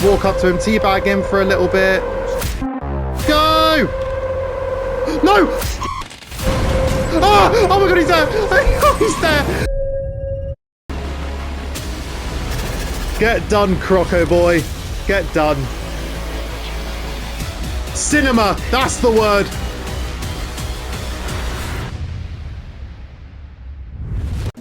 Just walk up to him, teabag him for a little bit. Go! No! Ah! Oh my god, he's there! Oh, he's there! Get done, Croco boy. Get done. Cinema! That's the word!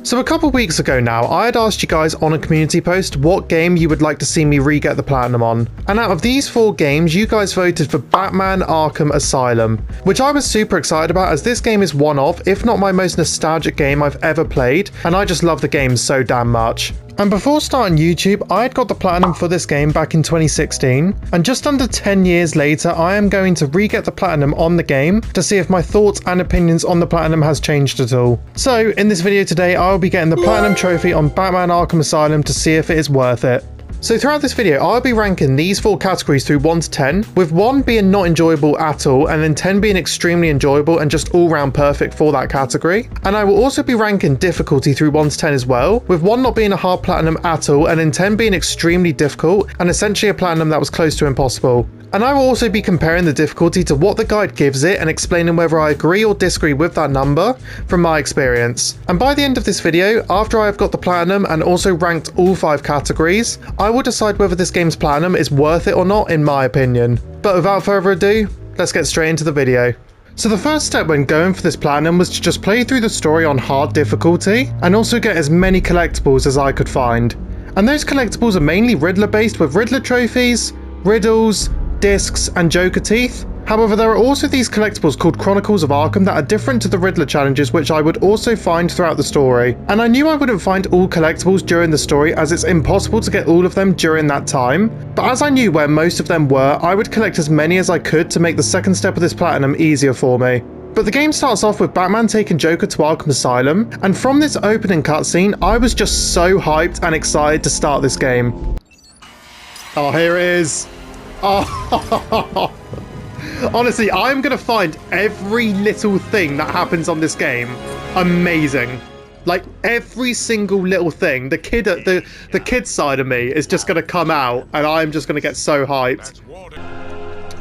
So a couple weeks ago now, I had asked you guys on a community post what game you would like to see me re-get the platinum on. And out of these 4 games, you guys voted for Batman Arkham Asylum, which I was super excited about as this game is one of, if not my most nostalgic game I've ever played, and I just love the game so damn much. And before starting YouTube, I had got the platinum for this game back in 2016, and just under 10 years later, I am going to re-get the platinum on the game to see if my thoughts and opinions on the platinum has changed at all. So, in this video today, I will be getting the platinum trophy on Batman Arkham Asylum to see if it is worth it. So throughout this video, I'll be ranking these 4 categories through 1 to 10, with 1 being not enjoyable at all, and then 10 being extremely enjoyable and just all round perfect for that category. And I will also be ranking difficulty through 1 to 10 as well, with 1 not being a hard platinum at all, and then 10 being extremely difficult, and essentially a platinum that was close to impossible. And I will also be comparing the difficulty to what the guide gives it and explaining whether I agree or disagree with that number from my experience. And by the end of this video, after I have got the platinum and also ranked all 5 categories, I will decide whether this game's platinum is worth it or not in my opinion. But without further ado, let's get straight into the video. So the first step when going for this platinum was to just play through the story on hard difficulty and also get as many collectibles as I could find. And those collectibles are mainly Riddler based with Riddler trophies, riddles, discs and Joker teeth. However, there are also these collectibles called Chronicles of Arkham that are different to the Riddler challenges, which I would also find throughout the story. And I knew I wouldn't find all collectibles during the story as it's impossible to get all of them during that time. But as I knew where most of them were, I would collect as many as I could to make the second step of this platinum easier for me. But the game starts off with Batman taking Joker to Arkham Asylum, and from this opening cutscene, I was just so hyped and excited to start this game. Oh, here it is. Oh, honestly, I'm gonna find every little thing that happens on this game amazing. Like every single little thing. The kid side of me is just gonna come out, and I'm just gonna get so hyped.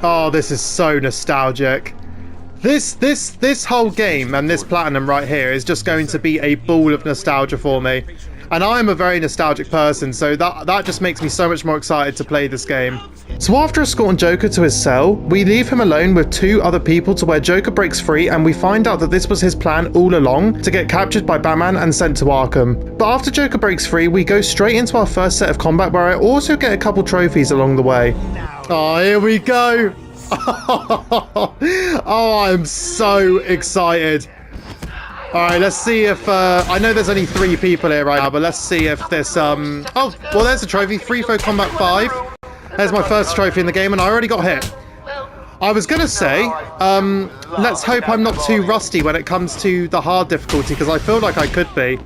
Oh, this is so nostalgic. This whole game and this platinum right here is just going to be a ball of nostalgia for me. And I'm a very nostalgic person, so that just makes me so much more excited to play this game. So after escorting Joker to his cell, we leave him alone with 2 other people to where Joker breaks free, and we find out that this was his plan all along, to get captured by Batman and sent to Arkham. But after Joker breaks free, we go straight into our first set of combat, where I also get a couple trophies along the way. Oh, here we go! Oh, I'm so excited. Alright, let's see if, I know there's only 3 people here right now, but let's see if this, oh, well there's a trophy, Free Throw Combat 5. There's my first trophy in the game, and I already got hit. I was gonna say, let's hope I'm not too rusty when it comes to the hard difficulty, because I feel like I could be.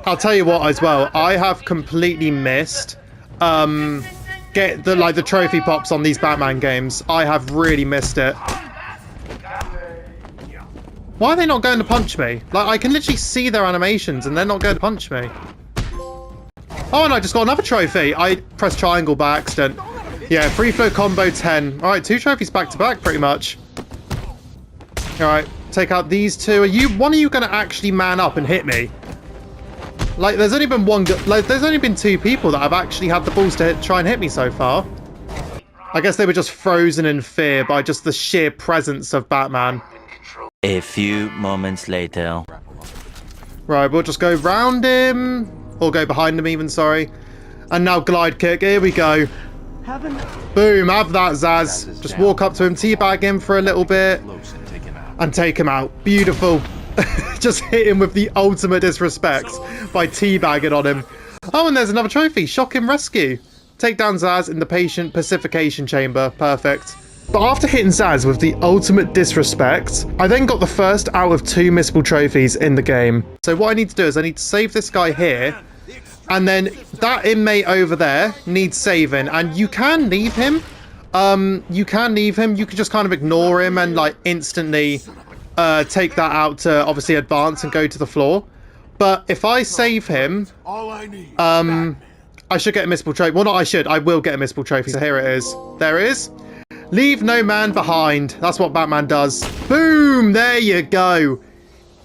I'll tell you what as well, I have completely missed, get the trophy pops on these Batman games. I have really missed it. Why are they not going to punch me? Like, I can literally see their animations and they're not going to punch me. Oh, and I just got another trophy. I pressed triangle by accident. Yeah, free flow combo 10. Alright, 2 trophies back to back, pretty much. Alright, take out these 2. Are one of you going to actually man up and hit me? Like, there's only been there's only been 2 people that have actually had the balls to try and hit me so far. I guess they were just frozen in fear by just the sheer presence of Batman. A few moments later. Right, we'll just go round him. Or go behind him even, sorry. And now glide kick. Here we go. Boom, have that, Zaz. Just walk up to him, teabag him for a little bit. And take him out. Beautiful. Just hit him with the ultimate disrespect by teabagging on him. Oh, and there's another trophy. Shock him rescue. Take down Zaz in the patient pacification chamber. Perfect. But after hitting Zaz with the ultimate disrespect, I then got the first out of 2 missable trophies in the game. So what I need to do is I need to save this guy here, and then that inmate over there needs saving, and you can leave him. You can just kind of ignore him and like instantly take that out to obviously advance and go to the floor. But if I save him, I should get a missable trophy. Well, not I should. I will get a missable trophy. So here it is. There it is. Leave no man behind. That's what Batman does. Boom! There you go.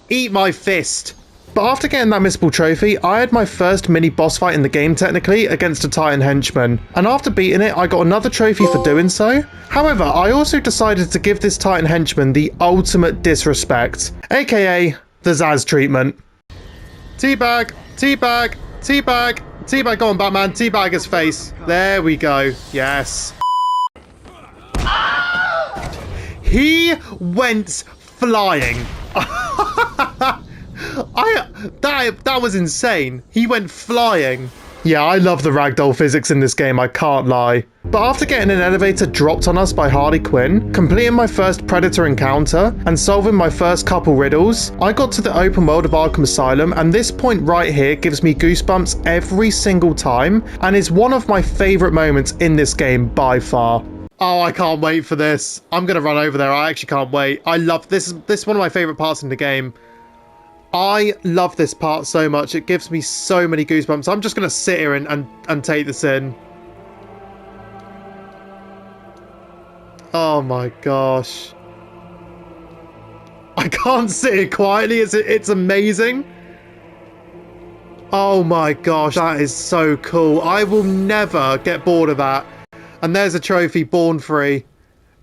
Eat my fist. But after getting that missable trophy, I had my first mini boss fight in the game technically against a Titan henchman. And after beating it, I got another trophy for doing so. However, I also decided to give this Titan henchman the ultimate disrespect, aka the Zaz treatment. Teabag, teabag, teabag, teabag, go on Batman, teabag his face. There we go, yes. He went flying. That was insane. He went flying. Yeah, I love the ragdoll physics in this game, I can't lie. But after getting an elevator dropped on us by Harley Quinn, completing my first Predator encounter, and solving my first couple riddles, I got to the open world of Arkham Asylum, and this point right here gives me goosebumps every single time, and is one of my favourite moments in this game by far. Oh, I can't wait for this. I'm going to run over there. I actually can't wait. I love this. This is one of my favourite parts in the game. I love this part so much. It gives me so many goosebumps. I'm just going to sit here and take this in. Oh my gosh. I can't sit here quietly. It's amazing. Oh my gosh, that is so cool. I will never get bored of that. And there's a trophy, born free.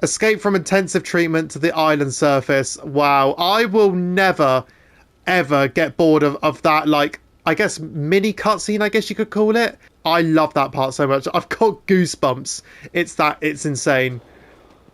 Escape from intensive treatment to the island surface. Wow, I will never, ever get bored of that, like, I guess, mini cutscene, I guess you could call it. I love that part so much. I've got goosebumps. It's insane.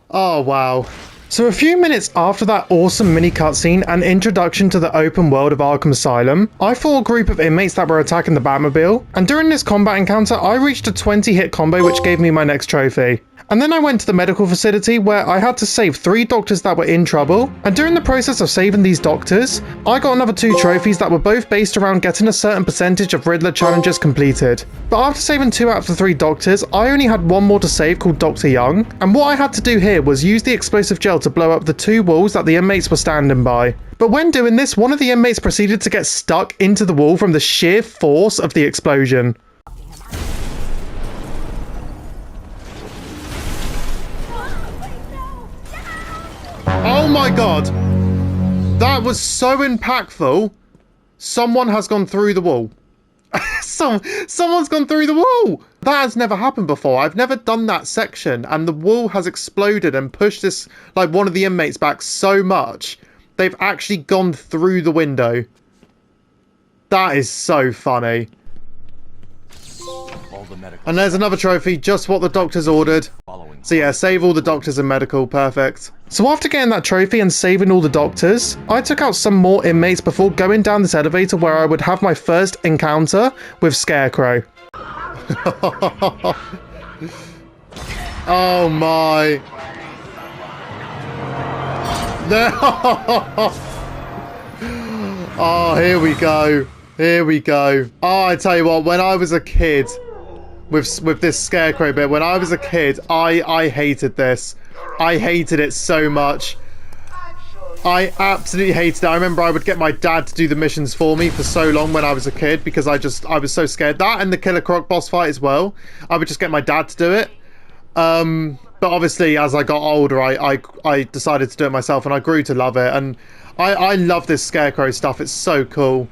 Oh, wow. So a few minutes after that awesome mini cutscene and introduction to the open world of Arkham Asylum, I fought a group of inmates that were attacking the Batmobile, and during this combat encounter I reached a 20-hit combo which gave me my next trophy. And then I went to the medical facility where I had to save 3 doctors that were in trouble, and during the process of saving these doctors, I got another 2 trophies that were both based around getting a certain percentage of Riddler challenges completed. But after saving 2 out of the 3 doctors, I only had 1 more to save called Dr. Young, and what I had to do here was use the explosive gel to blow up the 2 walls that the inmates were standing by. But when doing this, one of the inmates proceeded to get stuck into the wall from the sheer force of the explosion. Oh my god! That was so impactful. Someone has gone through the wall. Someone's gone through the wall! That has never happened before. I've never done that section, and the wall has exploded and pushed this, like, one of the inmates back so much. They've actually gone through the window. That is so funny. And there's another trophy, just what the doctors ordered. So yeah, save all the doctors and medical, perfect. So after getting that trophy and saving all the doctors, I took out some more inmates before going down this elevator where I would have my first encounter with Scarecrow. Oh my. Oh, here we go. Here we go. Oh, I tell you what, when I was a kid, with this Scarecrow bit, when I was a kid, I hated this. I hated it so much. I absolutely hated it. I remember I would get my dad to do the missions for me for so long when I was a kid because I was so scared. That and the Killer Croc boss fight as well. I would just get my dad to do it. But obviously as I got older, I decided to do it myself and I grew to love it. And I love this Scarecrow stuff. It's so cool.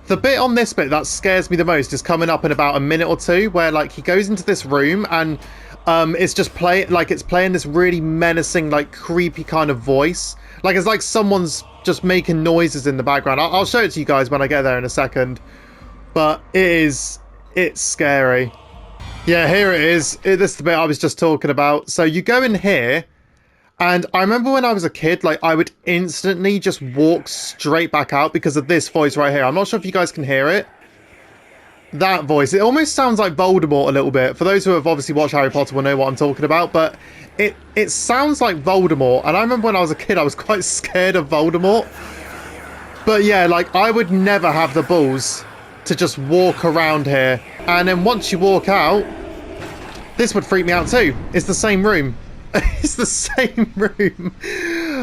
The bit on this bit that scares me the most is coming up in about a minute or 2 where, like, he goes into this room and it's just playing this really menacing, like, creepy kind of voice. Like, it's like someone's just making noises in the background. I'll show it to you guys when I get there in a second. But it's scary. Yeah, here it is. This is the bit I was just talking about. So you go in here. And I remember when I was a kid, like, I would instantly just walk straight back out because of this voice right here. I'm not sure if you guys can hear it. That voice. It almost sounds like Voldemort a little bit. For those who have obviously watched Harry Potter will know what I'm talking about. But it sounds like Voldemort. And I remember when I was a kid, I was quite scared of Voldemort. But yeah, like, I would never have the balls to just walk around here. And then once you walk out, this would freak me out too. It's the same room. It's the same room.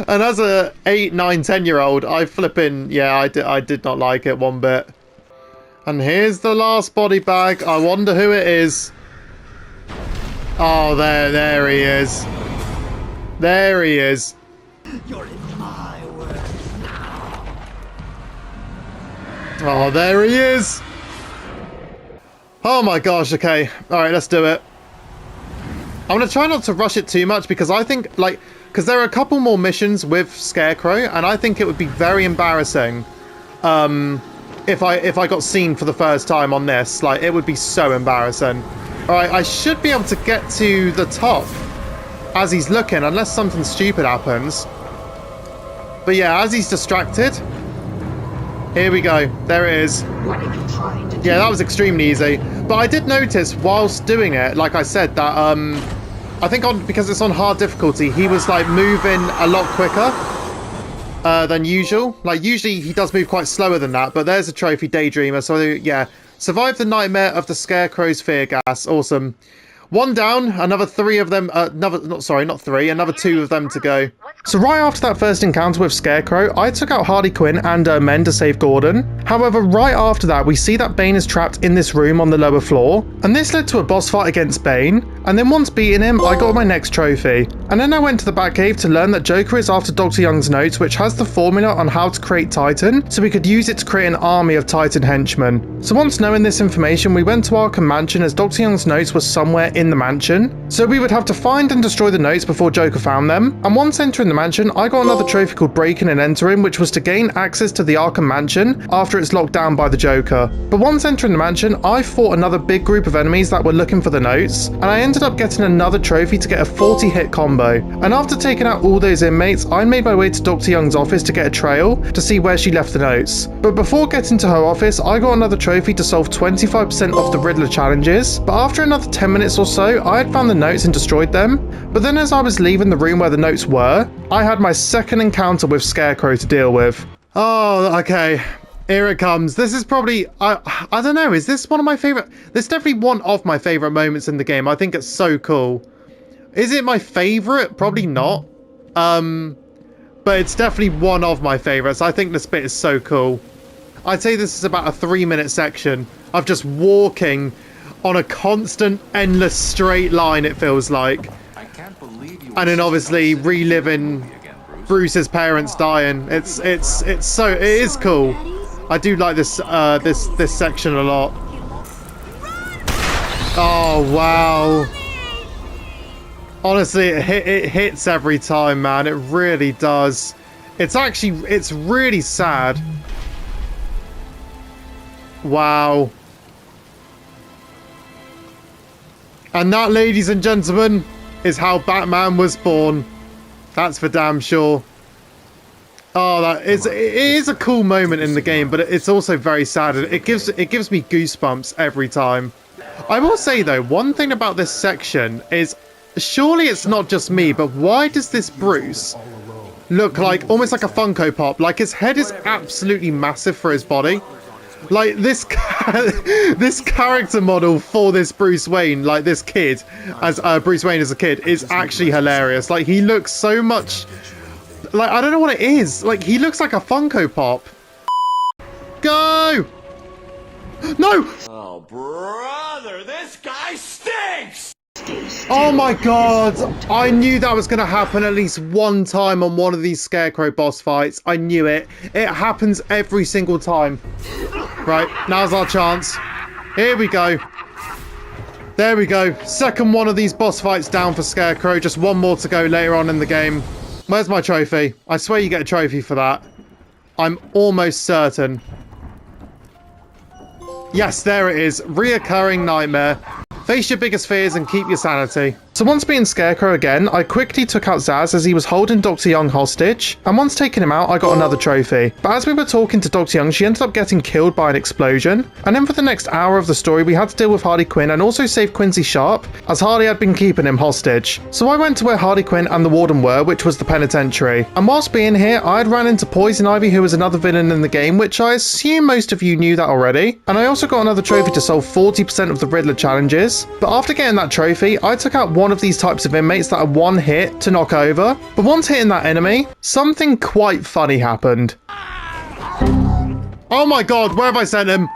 And as a 8, 9, 10-year-old, I did not like it one bit. And here's the last body bag. I wonder who it is. Oh, there he is. There he is. You're in my world now. Oh, there he is. Oh my gosh, okay. Alright, let's do it. I'm going to try not to rush it too much because I think, like, because there are a couple more missions with Scarecrow, and I think it would be very embarrassing if I got seen for the first time on this. Like, it would be so embarrassing. Alright, I should be able to get to the top as he's looking, unless something stupid happens. But yeah, as he's distracted, here we go. There it is. What are you trying to do? Yeah, that was extremely easy. But I did notice whilst doing it, like I said, that I think because it's on hard difficulty, he was like moving a lot quicker than usual. Like usually he does move quite slower than that, but there's a trophy, Daydreamer. So yeah, survive the nightmare of the Scarecrow's fear gas. Awesome. One down, another three of them, another two of them to go. So right after that first encounter with Scarecrow, I took out Harley Quinn and her men to save Gordon. However, right after that, we see that Bane is trapped in this room on the lower floor, and this led to a boss fight against Bane, and then once beating him, I got my next trophy. And then I went to the Batcave to learn that Joker is after Dr. Young's notes, which has the formula on how to create Titan, so we could use it to create an army of Titan henchmen. So once knowing this information, we went to Arkham Mansion as Dr. Young's notes was somewhere in the mansion, so we would have to find and destroy the notes before Joker found them. And once entering the mansion, I got another trophy called Breaking and Entering, which was to gain access to the Arkham Mansion after it's locked down by the Joker. But once entering the mansion, I fought another big group of enemies that were looking for the notes, and I ended up getting another trophy to get a 40-hit combo. And after taking out all those inmates, I made my way to Dr. Young's office to get a trail to see where she left the notes. But before getting to her office, I got another trophy to solve 25% of the Riddler challenges, but after another 10 minutes or so, I had found the notes and destroyed them. But then as I was leaving the room where the notes were, I had my second encounter with Scarecrow to deal with. Oh, okay. Here it comes. This is probably, I don't know, is this one of my favorite? This is definitely one of my favorite moments in the game. I think it's so cool. Is it my favorite? Probably not. But it's definitely one of my favorites. I think this bit is so cool. I'd say this is about a 3-minute section of just walking on a constant, endless straight line, it feels like. And then obviously reliving Bruce's parents dying. It is cool. I do like this this section a lot. Oh wow. Honestly, it hits every time, man. It really does. It's really sad. Wow. And that, ladies and gentlemen, is how Batman was born. That's for damn sure. Oh, it is a cool moment in the game, but it's also very sad. It gives me goosebumps every time. I will say though, one thing about this section is, surely it's not just me, but why does this Bruce look like almost like a Funko Pop? Like his head is absolutely massive for his body. Like this this character model for this Bruce Wayne, like this kid, as Bruce Wayne as a kid, is actually hilarious. Like he looks so much like, I don't know what it is. Like he looks like a Funko Pop. Go! No! Oh, brother, this guy stinks! Oh my god, I knew that was going to happen at least one time on one of these Scarecrow boss fights. I knew it. It happens every single time. Right, now's our chance. Here we go. There we go. Second one of these boss fights down for Scarecrow. Just one more to go later on in the game. Where's my trophy? I swear you get a trophy for that. I'm almost certain. Yes, there it is. Reoccurring nightmare. Face your biggest fears and keep your sanity. So once being Scarecrow again, I quickly took out Zsasz as he was holding Dr. Young hostage, and once taking him out, I got another trophy. But as we were talking to Dr. Young, she ended up getting killed by an explosion, and then for the next hour of the story, we had to deal with Harley Quinn and also save Quincy Sharp, as Harley had been keeping him hostage. So I went to where Harley Quinn and the Warden were, which was the penitentiary. And whilst being here, I had ran into Poison Ivy, who was another villain in the game, which I assume most of you knew that already. And I also got another trophy to solve 40% of the Riddler challenges. But after getting that trophy, I took out one of these types of inmates that are one hit to knock over. But once hitting that enemy, something quite funny happened. Oh my god, where have I sent him?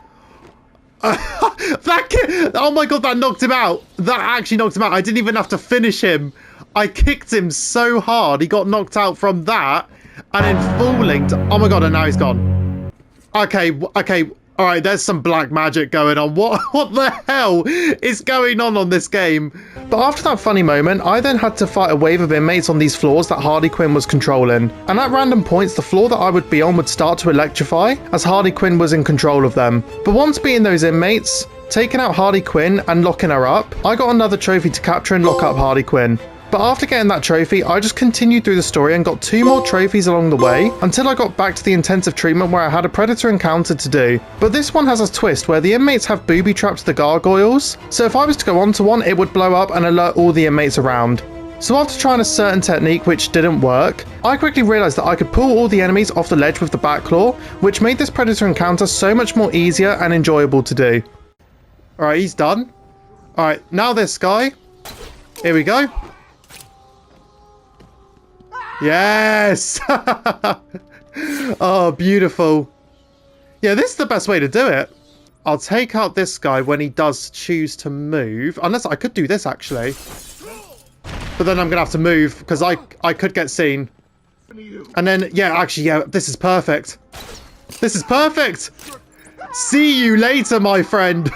That kid, oh my god, that knocked him out. That actually knocked him out. I didn't even have to finish him. I kicked him so hard. He got knocked out from that and then falling to, oh my god, and now he's gone. Okay, all right, there's some black magic going on. What the hell is going on this game? But after that funny moment, I then had to fight a wave of inmates on these floors that Harley Quinn was controlling. And at random points, the floor that I would be on would start to electrify as Harley Quinn was in control of them. But once beating those inmates, taking out Harley Quinn and locking her up, I got another trophy to capture and lock up Harley Quinn. But after getting that trophy, I just continued through the story and got 2 more trophies along the way until I got back to the intensive treatment where I had a predator encounter to do. But this one has a twist where the inmates have booby trapped the gargoyles, so if I was to go onto one, it would blow up and alert all the inmates around. So after trying a certain technique which didn't work, I quickly realised that I could pull all the enemies off the ledge with the back claw, which made this predator encounter so much more easier and enjoyable to do. Alright, he's done. Alright, now this guy. Here we go. Yes! Oh, beautiful. Yeah, this is the best way to do it. I'll take out this guy when he does choose to move. Unless I could do this, actually. But then I'm going to have to move, because I could get seen. And then, yeah, actually, yeah, this is perfect. This is perfect! See you later, my friend.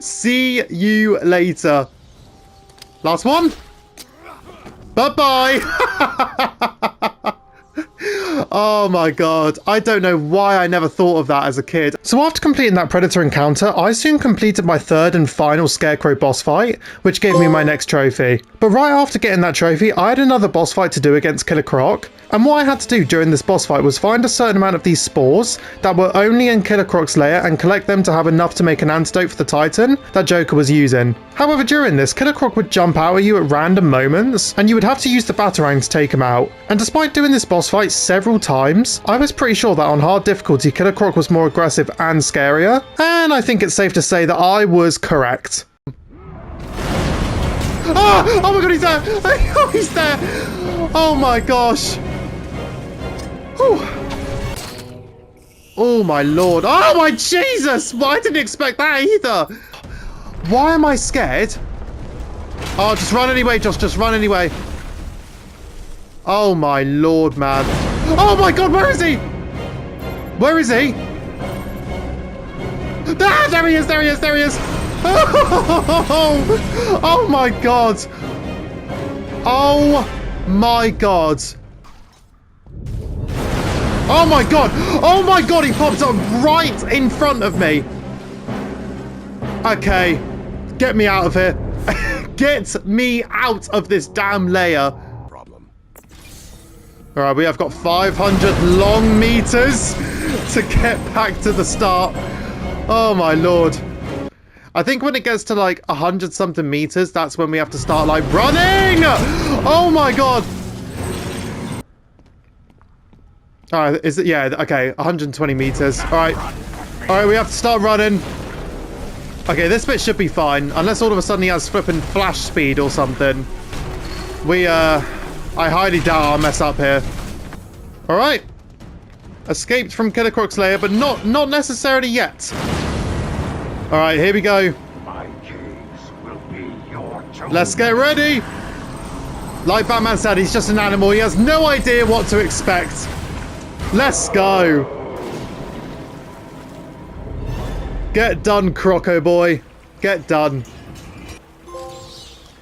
See you later. Last one. Bye-bye! Oh my god, I don't know why I never thought of that as a kid. So after completing that predator encounter, I soon completed my 3rd and final scarecrow boss fight, which gave me my next trophy. But right after getting that trophy, I had another boss fight to do against Killer Croc, and what I had to do during this boss fight was find a certain amount of these spores that were only in Killer Croc's lair and collect them to have enough to make an antidote for the Titan that Joker was using. However, during this, Killer Croc would jump out at you at random moments, and you would have to use the batarang to take him out. And despite doing this boss fight several times, I was pretty sure that on hard difficulty, Killer Croc was more aggressive and scarier, and I think it's safe to say that I was correct. Ah! Oh my god, he's there! Oh, he's there! Oh my gosh! Whew. Oh my lord! Oh my Jesus! Well, I didn't expect that either! Why am I scared? Oh, just run anyway, Josh, just run anyway. Oh my lord, man. Oh my god, where is he? Where is he? Ah, there he is, there he is, there he is! Oh, oh my god! Oh my god! Oh my god! Oh my god, he popped up right in front of me! Okay, get me out of here. Get me out of this damn layer. Alright, we have got 500 long meters to get back to the start. Oh my lord. I think when it gets to like 100 something meters, that's when we have to start like running! Oh my god! Alright, is it? Yeah, okay, 120 meters. Alright. Alright, we have to start running. Okay, this bit should be fine. Unless all of a sudden he has flipping flash speed or something. I highly doubt I'll mess up here. Alright. Escaped from Killer Croc's lair, but not necessarily yet. Alright, here we go. My caves will be your tomb. Let's get ready! Like Batman said, he's just an animal. He has no idea what to expect. Let's go. Get done, Croco boy. Get done.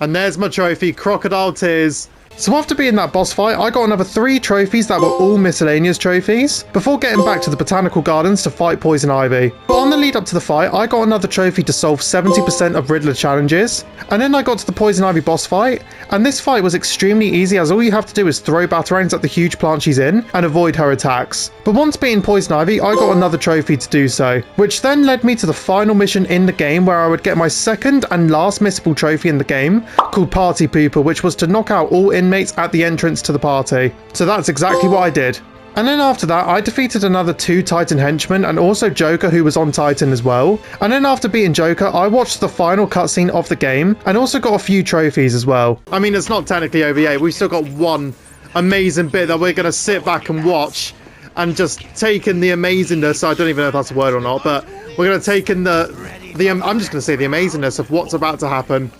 And there's my trophy, Crocodile Tears. So after being that boss fight, I got another 3 trophies that were all miscellaneous trophies, before getting back to the Botanical Gardens to fight Poison Ivy. But on the lead up to the fight, I got another trophy to solve 70% of Riddler challenges, and then I got to the Poison Ivy boss fight, and this fight was extremely easy as all you have to do is throw batarangs at the huge plant she's in, and avoid her attacks. But once beating Poison Ivy, I got another trophy to do so, which then led me to the final mission in the game where I would get my second and last missable trophy in the game, called Party Pooper, which was to knock out all inmates at the entrance to the party. So that's exactly what I did. And then after that, I defeated another 2 Titan henchmen and also Joker, who was on Titan as well. And then after beating Joker, I watched the final cutscene of the game and also got a few trophies as well. I mean, it's not technically over yet. We've still got one amazing bit that we're going to sit back and watch. and just taken the amazingness, I don't even know if that's a word or not, but we're going to take in I'm just going to say the amazingness of what's about to happen.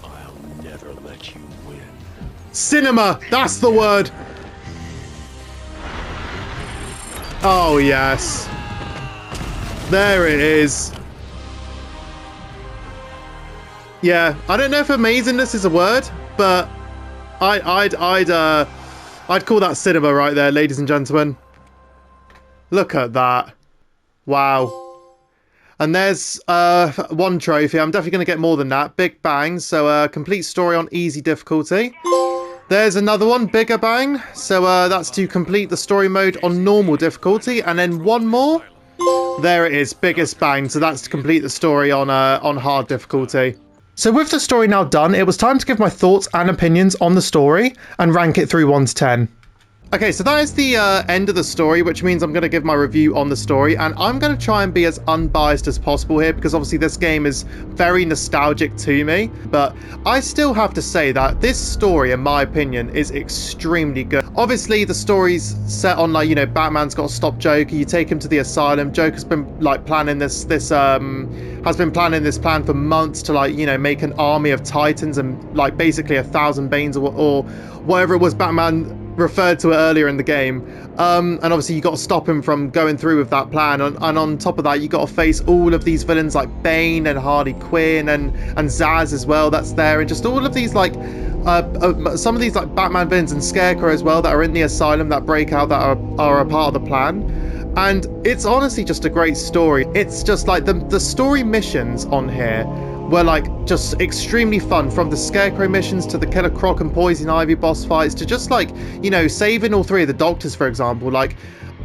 I'll never let you win. Cinema! That's the word! Oh, yes. There it is. Yeah, I don't know if amazingness is a word, but I'd call that cinema right there, ladies and gentlemen. Look at that. Wow. And there's one trophy. I'm definitely going to get more than that. Big Bang. So complete story on easy difficulty. There's another one, Bigger Bang. So that's to complete the story mode on normal difficulty. And then one more. There it is, Biggest Bang. So that's to complete the story on hard difficulty. So with the story now done, it was time to give my thoughts and opinions on the story and rank it through 1 to 10. Okay, so that is the end of the story, which means I'm going to give my review on the story, and I'm going to try and be as unbiased as possible here, because obviously this game is very nostalgic to me, but I still have to say that this story, in my opinion, is extremely good. Obviously, the story's set on, like, you know, Batman's got to stop Joker, you take him to the asylum, Joker's been, like, planning this plan for months to, like, you know, make an army of Titans and, like, basically 1,000 Banes or whatever it was Batman referred to it earlier in the game, and obviously you got to stop him from going through with that plan, and on top of that you got to face all of these villains like Bane and Harley Quinn and Zaz as well, that's there, and just all of these like some of these like Batman villains and Scarecrow as well that are in the asylum that break out, that are a part of the plan. And it's honestly just a great story. It's just like the story missions on here were like just extremely fun, from the Scarecrow missions to the Killer Croc and Poison Ivy boss fights to just like, you know, saving all 3 of the Doctors, for example. Like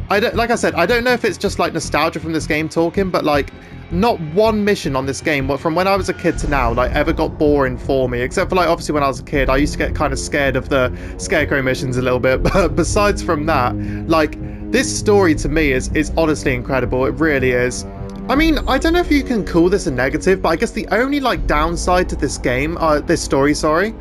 I said, I don't know if it's just like nostalgia from this game talking, but like not one mission on this game, from when I was a kid to now, like ever got boring for me, except for like obviously when I was a kid I used to get kind of scared of the Scarecrow missions a little bit, but besides from that, like this story to me is honestly incredible. It really is. I mean, I don't know if you can call this a negative, but I guess the only like downside to this game, this story, sorry,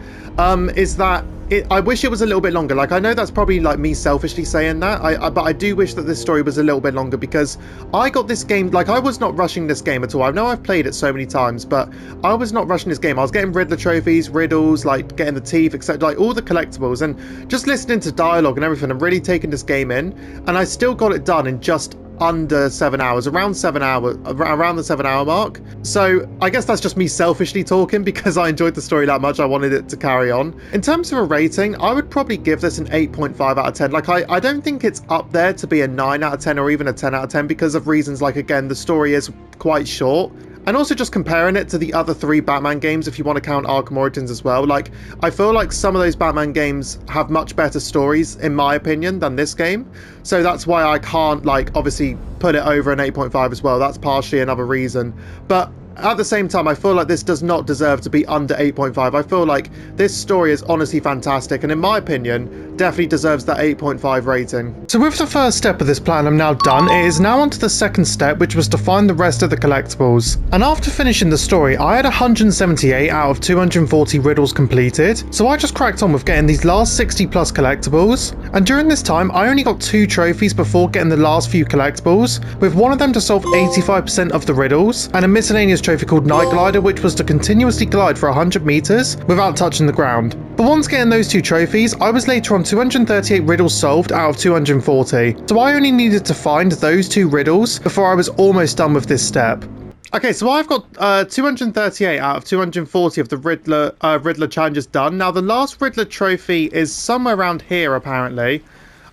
is that I wish it was a little bit longer. Like, I know that's probably like me selfishly saying that, but I do wish that this story was a little bit longer, because I got this game, like, I was not rushing this game at all. I know I've played it so many times, but I was not rushing this game. I was getting Riddler trophies, riddles, like getting the teeth, etc., like all the collectibles, and just listening to dialogue and everything, and really taking this game in, and I still got it done in just under 7 hours, around the 7-hour mark. So I guess that's just me selfishly talking, because I enjoyed the story that much. I wanted it to carry on. In terms of a rating, I would probably give this an 8.5 out of 10. Like, I don't think it's up there to be a 9 out of 10 or even a 10 out of 10, because of reasons like, again, the story is quite short. And also just comparing it to the other 3 Batman games, if you want to count Arkham Origins as well, like, I feel like some of those Batman games have much better stories, in my opinion, than this game. So that's why I can't, like, obviously put it over an 8.5 as well. That's partially another reason. But at the same time, I feel like this does not deserve to be under 8.5. I feel like this story is honestly fantastic, and in my opinion, definitely deserves that 8.5 rating. So with the first step of this plan I'm now done, it is now on to the second step, which was to find the rest of the collectibles. And after finishing the story, I had 178 out of 240 riddles completed, so I just cracked on with getting these last 60 plus collectibles. And during this time, I only got 2 trophies before getting the last few collectibles, with one of them to solve 85% of the riddles, and a miscellaneous trophy called Night Glider, which was to continuously glide for 100 meters without touching the ground. But once getting those 2 trophies, I was later on 238 riddles solved out of 240. So I only needed to find those 2 riddles before I was almost done with this step. Okay, so I've got 238 out of 240 of the Riddler challenges done. Now the last Riddler trophy is somewhere around here apparently.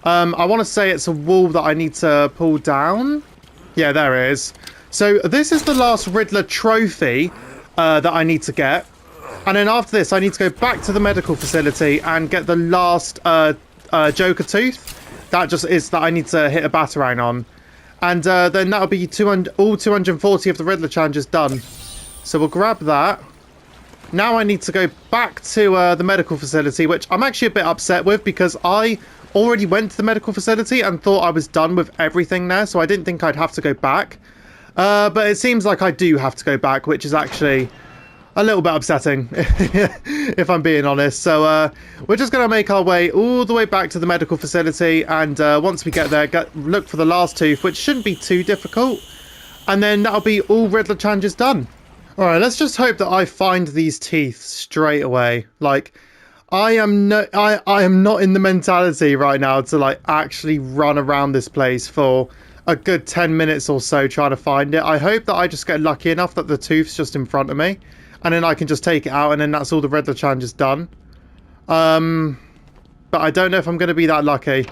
I want to say it's a wall that I need to pull down. Yeah, there it is. So this is the last Riddler trophy that I need to get. And then after this, I need to go back to the medical facility and get the last Joker tooth. That just is that I need to hit a Batarang on. And then that'll be all 240 of the Riddler challenges done. So we'll grab that. Now I need to go back to the medical facility, which I'm actually a bit upset with, because I already went to the medical facility and thought I was done with everything there. So I didn't think I'd have to go back. But it seems like I do have to go back, which is actually a little bit upsetting, if I'm being honest. So we're just going to make our way all the way back to the medical facility, and once we get there, look for the last tooth, which shouldn't be too difficult, and then that'll be all Riddler challenges done. Alright, let's just hope that I find these teeth straight away. Like, I am not in the mentality right now to like actually run around this place for a good 10 minutes or so trying to find it. I hope that I just get lucky enough that the tooth's just in front of me, and then I can just take it out, and then that's all the Riddler challenges done. But I don't know if I'm going to be that lucky.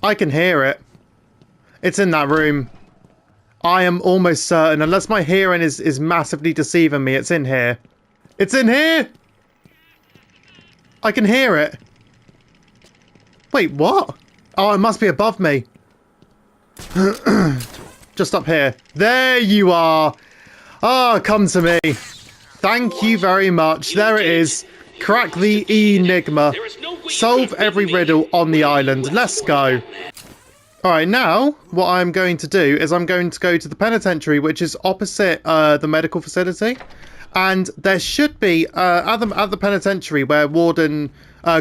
I can hear it. It's in that room. I am almost certain, unless my hearing is massively deceiving me, it's in here. It's in here! I can hear it. Wait, what? Oh, it must be above me. Just up here. There you are. Ah, come to me. Thank you very much. There it is. Crack the enigma. Solve every riddle on the island. Let's go. Alright, now what I'm going to do is I'm going to go to the penitentiary, which is opposite the medical facility. And there should be, at the penitentiary where Warden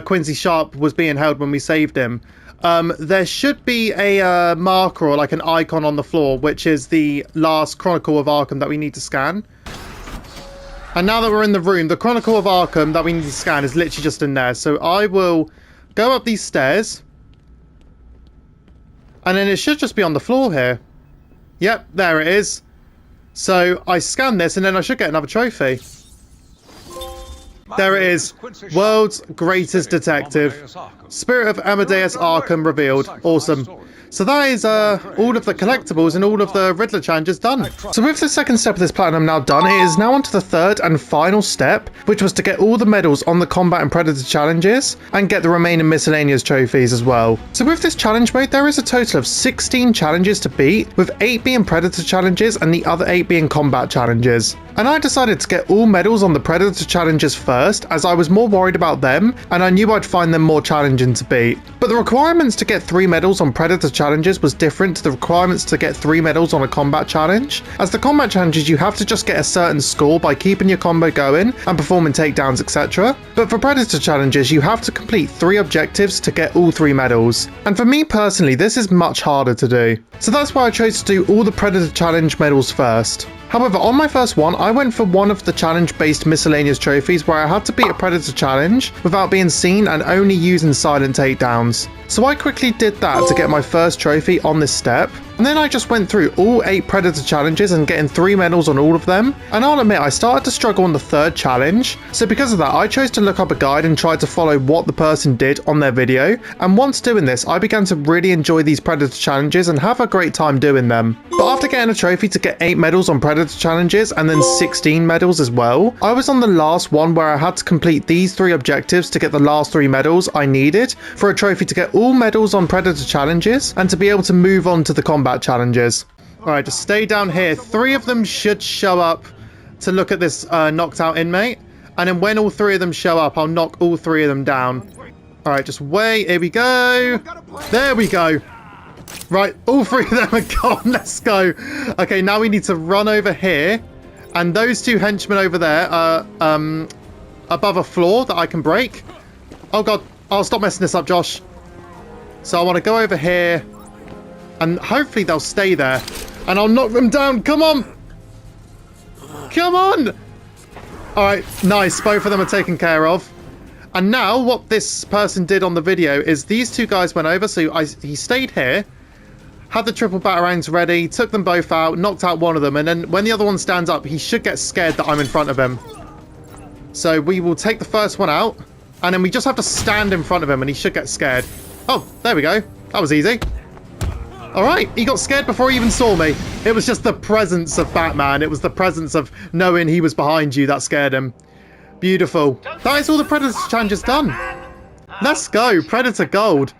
Quincy Sharp was being held when we saved him, there should be a marker or like an icon on the floor, which is the last Chronicle of Arkham that we need to scan. And now that we're in the room, the Chronicle of Arkham that we need to scan is literally just in there. So I will go up these stairs. And then it should just be on the floor here. Yep, there it is. So I scan this and then I should get another trophy. There it is. World's greatest detective. Spirit of Amadeus Arkham revealed. Awesome. So that is all of the collectibles and all of the Riddler challenges done. So with the second step of this platinum now done, it is now on to the third and final step, which was to get all the medals on the combat and predator challenges and get the remaining miscellaneous trophies as well. So with this challenge mode, there is a total of 16 challenges to beat, with 8 being predator challenges and the other 8 being combat challenges. And I decided to get all medals on the predator challenges first, as I was more worried about them and I knew I'd find them more challenging to beat. But the requirements to get 3 medals on predator challenges was different to the requirements to get 3 medals on a combat challenge. As the combat challenges, you have to just get a certain score by keeping your combo going and performing takedowns, etc. But for predator challenges, you have to complete 3 objectives to get all 3 medals. And for me personally, this is much harder to do. So that's why I chose to do all the predator challenge medals first. However, on my first one, I went for one of the challenge-based miscellaneous trophies where I had to beat a predator challenge without being seen and only using silent takedowns. So I quickly did that to get my first trophy on this step, and then I just went through all 8 predator challenges and getting 3 medals on all of them. And I'll admit, I started to struggle on the 3rd challenge, so because of that, I chose to look up a guide and try to follow what the person did on their video. And once doing this, I began to really enjoy these predator challenges and have a great time doing them. But after getting a trophy to get 8 medals on predator challenges and then 16 medals as well, I was on the last one where I had to complete these 3 objectives to get the last 3 medals I needed for a trophy to get all medals on predator challenges and to be able to move on to the combat challenges. Alright, just stay down here. 3 of them should show up to look at this knocked out inmate, and then when all 3 of them show up, I'll knock all 3 of them down. Alright, just wait. Here we go. There we go. Right, all 3 of them are gone. Let's go. Okay, now we need to run over here, and those 2 henchmen over there are above a floor that I can break. Oh god, I'll stop messing this up, Josh. So I want to go over here, and hopefully they'll stay there, and I'll knock them down. Come on. Come on. Alright, nice. Both of them are taken care of. And now what this person did on the video is these 2 guys went over, so he stayed here, had the triple batarangs ready, took them both out, knocked out one of them, and then when the other one stands up, he should get scared that I'm in front of him. So we will take the first one out, and then we just have to stand in front of him, and he should get scared. Oh, there we go. That was easy. Alright, he got scared before he even saw me. It was just the presence of Batman. It was the presence of knowing he was behind you that scared him. Beautiful. That is all the Predator challenges done. Let's go. Predator Gold.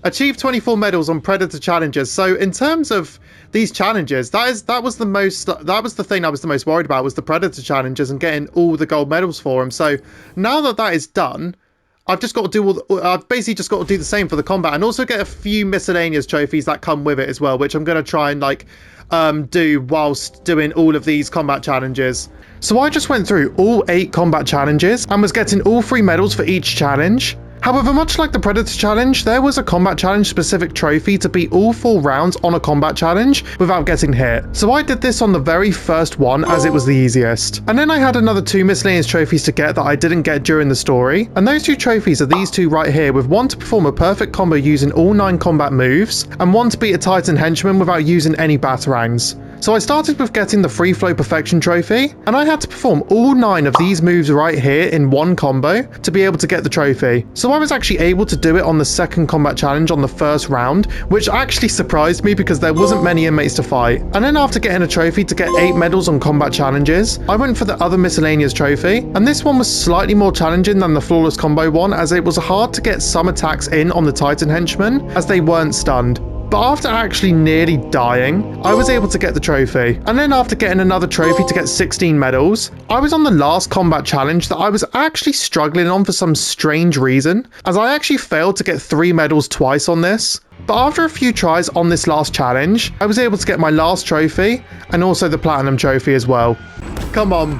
Achieve 24 medals on Predator challenges. So in terms of these challenges, that was the thing I was the most worried about, was the Predator challenges and getting all the gold medals for them. So now that that is done, I've just got to do I've basically just got to do the same for the combat, and also get a few miscellaneous trophies that come with it as well, which I'm going to try and like do whilst doing all of these combat challenges. So I just went through all 8 combat challenges and was getting all 3 medals for each challenge. However, much like the Predator challenge, there was a combat challenge specific trophy to beat all 4 rounds on a combat challenge without getting hit. So I did this on the very first one as it was the easiest. And then I had another 2 miscellaneous trophies to get that I didn't get during the story. And those 2 trophies are these 2 right here, with one to perform a perfect combo using all 9 combat moves, and one to beat a Titan henchman without using any batarangs. So I started with getting the Free Flow Perfection trophy, and I had to perform all 9 of these moves right here in one combo to be able to get the trophy. So I was actually able to do it on the second combat challenge on the first round, which actually surprised me because there wasn't many inmates to fight. And then after getting a trophy to get 8 medals on combat challenges, I went for the other miscellaneous trophy, and this one was slightly more challenging than the Flawless Combo one, as it was hard to get some attacks in on the Titan henchmen as they weren't stunned. But after actually nearly dying, I was able to get the trophy. And then after getting another trophy to get 16 medals, I was on the last combat challenge that I was actually struggling on for some strange reason, as I actually failed to get 3 medals twice on this. But after a few tries on this last challenge, I was able to get my last trophy and also the Platinum Trophy as well. Come on.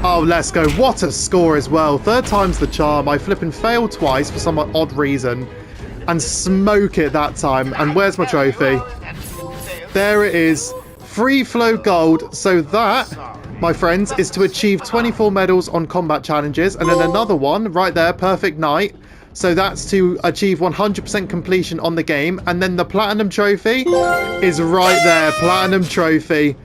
Oh, let's go. What a score as well. 3rd time's the charm. I flipping failed twice for some odd reason. And smoke it that time. And where's my trophy? There it is. Free flow gold. So that, my friends, is to achieve 24 medals on combat challenges. And then another one right there, perfect night. So that's to achieve 100% completion on the game. And then the Platinum Trophy is right there. Platinum Trophy.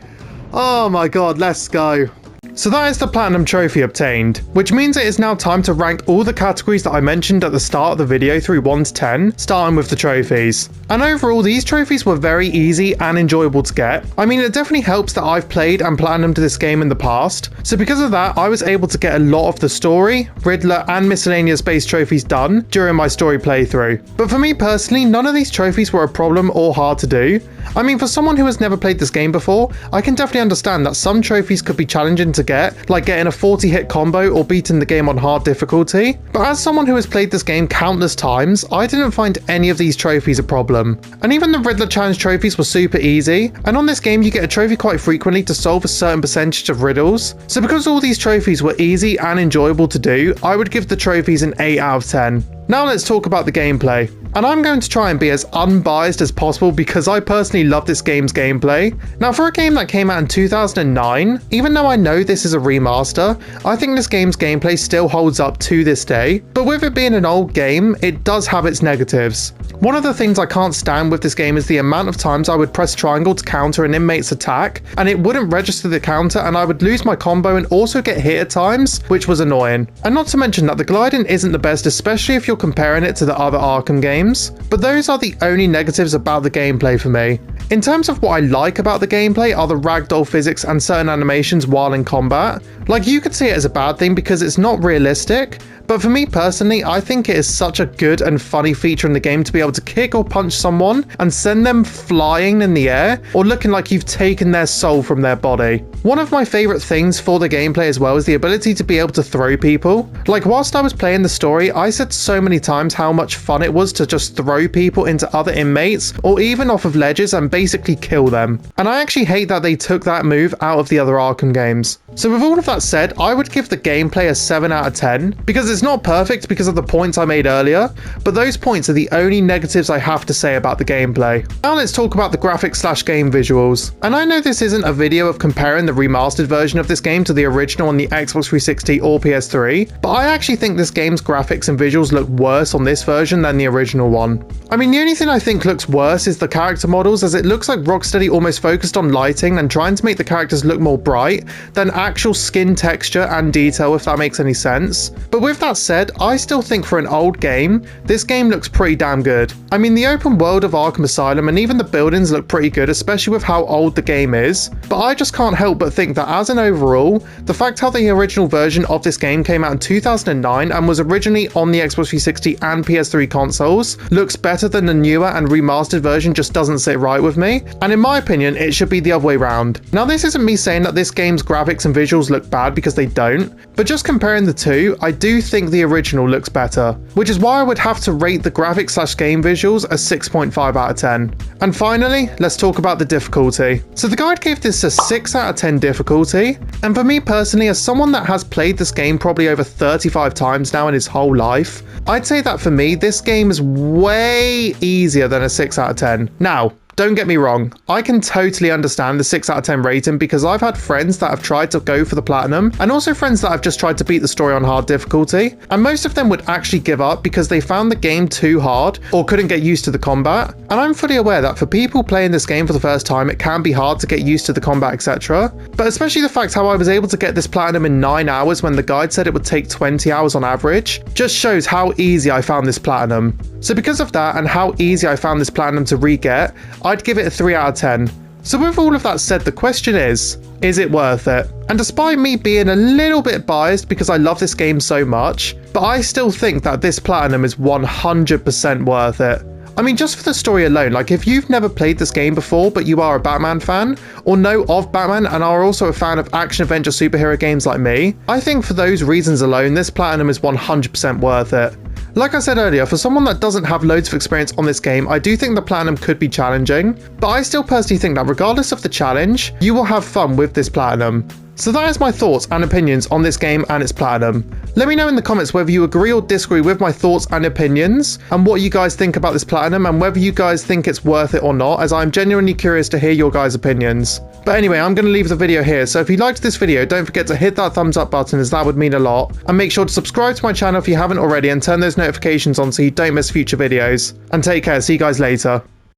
Oh my god, let's go. So that is the Platinum Trophy obtained, which means it is now time to rank all the categories that I mentioned at the start of the video through 1 to 10, starting with the trophies. And overall, these trophies were very easy and enjoyable to get. I mean, it definitely helps that I've played and platinumed this game in the past, so because of that, I was able to get a lot of the story, Riddler, and miscellaneous based trophies done during my story playthrough. But for me personally, none of these trophies were a problem or hard to do. I mean, for someone who has never played this game before, I can definitely understand that some trophies could be challenging to get, like getting a 40-hit combo or beating the game on hard difficulty. But as someone who has played this game countless times, I didn't find any of these trophies a problem. And even the Riddler Challenge trophies were super easy, and on this game you get a trophy quite frequently to solve a certain percentage of riddles. So because all these trophies were easy and enjoyable to do, I would give the trophies an 8 out of 10. Now let's talk about the gameplay. And I'm going to try and be as unbiased as possible because I personally love this game's gameplay. Now for a game that came out in 2009, even though I know this is a remaster, I think this game's gameplay still holds up to this day. But with it being an old game, it does have its negatives. One of the things I can't stand with this game is the amount of times I would press triangle to counter an inmate's attack, and it wouldn't register the counter, and I would lose my combo and also get hit at times, which was annoying. And not to mention that the gliding isn't the best, especially if you're comparing it to the other Arkham games. But those are the only negatives about the gameplay for me. In terms of what I like about the gameplay are the ragdoll physics and certain animations while in combat. Like, you could see it as a bad thing because it's not realistic, but for me personally, I think it is such a good and funny feature in the game to be able to kick or punch someone and send them flying in the air or looking like you've taken their soul from their body. One of my favourite things for the gameplay as well is the ability to be able to throw people. Like, whilst I was playing the story, I said so many times how much fun it was to just throw people into other inmates or even off of ledges and basically kill them. And I actually hate that they took that move out of the other Arkham games. So with all of that said, I would give the gameplay a 7 out of 10 because it's not perfect because of the points I made earlier, but those points are the only negatives I have to say about the gameplay. Now let's talk about the graphics / game visuals. And I know this isn't a video of comparing the remastered version of this game to the original on the Xbox 360 or PS3, but I actually think this game's graphics and visuals look worse on this version than the original one. I mean, the only thing I think looks worse is the character models, as it looks like Rocksteady almost focused on lighting and trying to make the characters look more bright than actual skin texture and detail, if that makes any sense. But with that said, I still think for an old game, this game looks pretty damn good. I mean, the open world of Arkham Asylum and even the buildings look pretty good, especially with how old the game is. But I just can't help but think that as an overall, the fact how the original version of this game came out in 2009 and was originally on the Xbox 360 and PS3 consoles looks better than the newer and remastered version just doesn't sit right with me. And in my opinion, it should be the other way around. Now, this isn't me saying that this game's graphics and visuals look bad because they don't, but just comparing the two, I do think the original looks better, which is why I would have to rate the graphics/game visuals a 6.5 out of 10. And finally, let's talk about the difficulty. So the guide gave this a 6 out of 10 difficulty, and for me personally, as someone that has played this game probably over 35 times now in his whole life, I'd say that for me, this game is way easier than a 6 out of 10. Now, don't get me wrong, I can totally understand the 6 out of 10 rating because I've had friends that have tried to go for the platinum and also friends that have just tried to beat the story on hard difficulty, and most of them would actually give up because they found the game too hard or couldn't get used to the combat. And I'm fully aware that for people playing this game for the first time, it can be hard to get used to the combat, etc. But especially the fact how I was able to get this platinum in 9 hours when the guide said it would take 20 hours on average just shows how easy I found this platinum. So because of that and how easy I found this platinum to re-get, I'd give it a 3 out of 10. So with all of that said, the question is it worth it? And despite me being a little bit biased because I love this game so much, but I still think that this platinum is 100% worth it. I mean, just for the story alone, like if you've never played this game before, but you are a Batman fan, or know of Batman and are also a fan of action-adventure superhero games like me, I think for those reasons alone, this platinum is 100% worth it. Like I said earlier, for someone that doesn't have loads of experience on this game, I do think the platinum could be challenging, but I still personally think that regardless of the challenge, you will have fun with this platinum. So that is my thoughts and opinions on this game and its platinum. Let me know in the comments whether you agree or disagree with my thoughts and opinions and what you guys think about this platinum and whether you guys think it's worth it or not, as I'm genuinely curious to hear your guys' opinions. But anyway, I'm going to leave the video here, so if you liked this video, don't forget to hit that thumbs up button as that would mean a lot, and make sure to subscribe to my channel if you haven't already and turn those notifications on so you don't miss future videos. And take care, see you guys later.